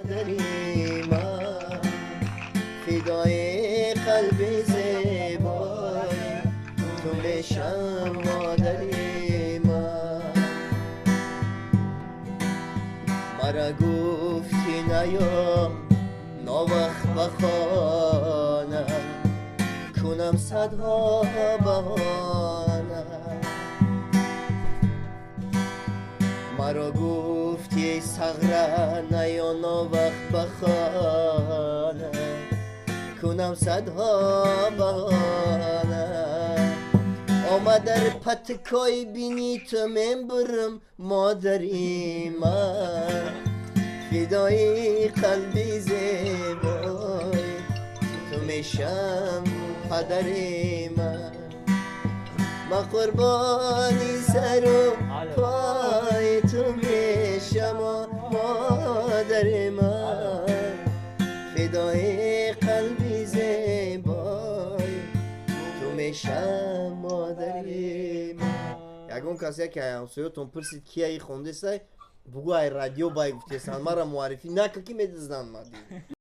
مادری من، فدای قلب زیبای تو میشم مادری من. مرا گفتی نیام ناوقت بخانه، کنم صدها بهانه. مرا گفتی صغره نیا ناوقت بخانه، کنم صدها بهانه. آمد در پتکای بینی تو من برم مادری من، فدای قلبی زیبای تو میشم پدری من. ما قربانی سرو پای تو میشم مادر من، فدای قلبی زیبای تو میشم مادری من. یکون کسی که همسایتون پرسید کی ای خونده سای بگو ای رادیو بای گفته سن مرا معرفی نکن که میدزدن ما دیگه.